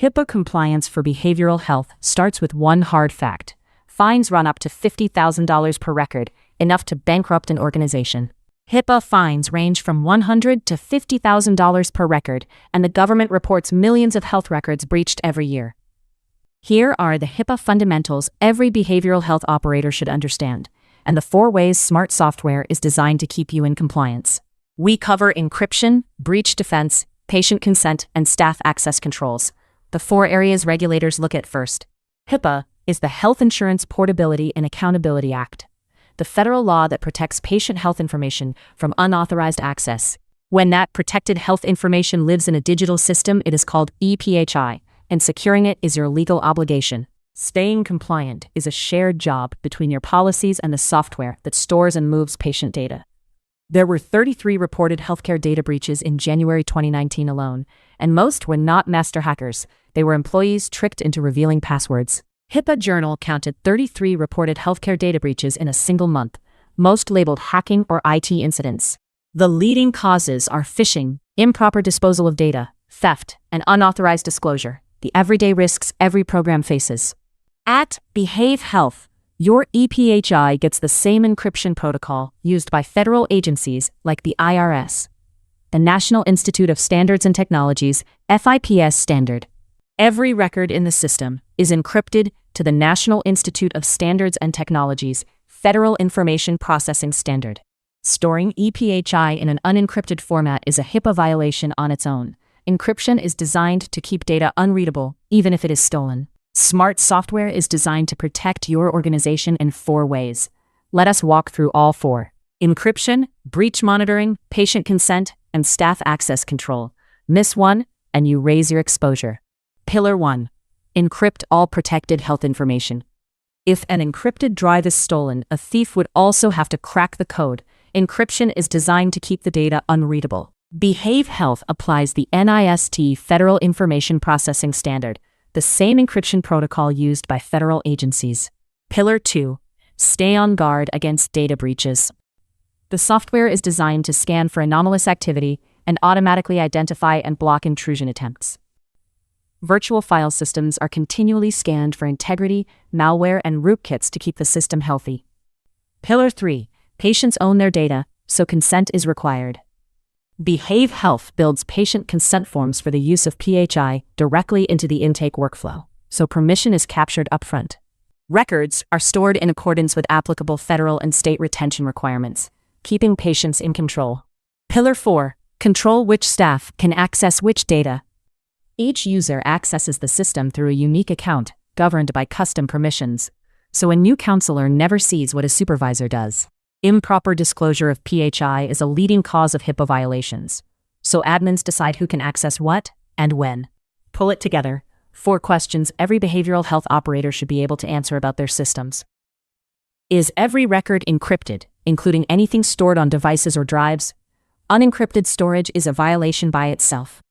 HIPAA compliance for behavioral health starts with one hard fact. Fines run up to $50,000 per record, enough to bankrupt an organization. HIPAA fines range from $100,000 to $50,000 per record, and the government reports millions of health records breached every year. Here are the HIPAA fundamentals every behavioral health operator should understand, and the 4 ways smart software is designed to keep you in compliance. We cover encryption, breach defense, patient consent, and staff access controls, the 4 areas regulators look at first. HIPAA is the Health Insurance Portability and Accountability Act, the federal law that protects patient health information from unauthorized access. When that protected health information lives in a digital system, it is called EPHI, and securing it is your legal obligation. Staying compliant is a shared job between your policies and the software that stores and moves patient data. There were 33 reported healthcare data breaches in January 2019 alone, and most were not master hackers. They were employees tricked into revealing passwords. HIPAA Journal counted 33 reported healthcare data breaches in a single month, most labeled hacking or IT incidents. The leading causes are phishing, improper disposal of data, theft, and unauthorized disclosure, the everyday risks every program faces. At Behave Health, your EPHI gets the same encryption protocol used by federal agencies like the IRS, the National Institute of Standards and Technologies, FIPS standard. Every record in the system is encrypted to the National Institute of Standards and Technologies, Federal Information Processing Standard. Storing EPHI in an unencrypted format is a HIPAA violation on its own. Encryption is designed to keep data unreadable, even if it is stolen. Smart software is designed to protect your organization in 4 ways. Let us walk through all 4. Encryption, breach monitoring, patient consent, and staff access control. Miss one, and you raise your exposure. Pillar 1. Encrypt all protected health information. If an encrypted drive is stolen, a thief would also have to crack the code. Encryption is designed to keep the data unreadable. Behave Health applies the NIST Federal Information Processing Standard, the same encryption protocol used by federal agencies. Pillar 2. Stay on guard against data breaches. The software is designed to scan for anomalous activity and automatically identify and block intrusion attempts. Virtual file systems are continually scanned for integrity, malware, and rootkits to keep the system healthy. Pillar 3. Patients own their data, so consent is required. Behave Health builds patient consent forms for the use of PHI directly into the intake workflow, so permission is captured upfront. Records are stored in accordance with applicable federal and state retention requirements, keeping patients in control. Pillar 4. Control which staff can access which data. Each user accesses the system through a unique account, governed by custom permissions, so a new counselor never sees what a supervisor does. Improper disclosure of PHI is a leading cause of HIPAA violations, so admins decide who can access what and when. Pull it together. 4 questions every behavioral health operator should be able to answer about their systems. Is every record encrypted, including anything stored on devices or drives? Unencrypted storage is a violation by itself.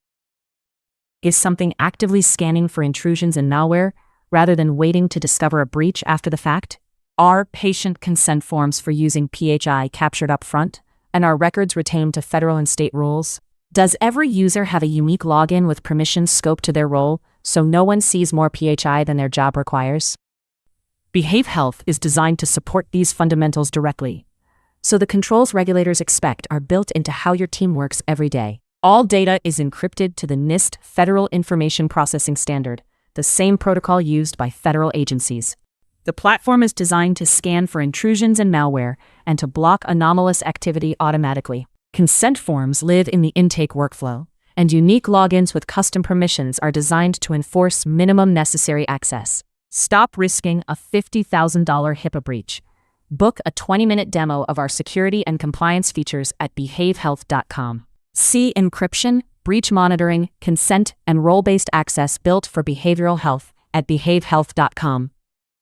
Is something actively scanning for intrusions and malware, rather than waiting to discover a breach after the fact? Are patient consent forms for using PHI captured up front, and are records retained to federal and state rules? Does every user have a unique login with permissions scoped to their role, so no one sees more PHI than their job requires? Behave Health is designed to support these fundamentals directly, so the controls regulators expect are built into how your team works every day. All data is encrypted to the NIST Federal Information Processing Standard, the same protocol used by federal agencies. The platform is designed to scan for intrusions and malware and to block anomalous activity automatically. Consent forms live in the intake workflow, and unique logins with custom permissions are designed to enforce minimum necessary access. Stop risking a $50,000 HIPAA breach. Book a 20-minute demo of our security and compliance features at behavehealth.com. See encryption, breach monitoring, consent, and role-based access built for behavioral health at behavehealth.com.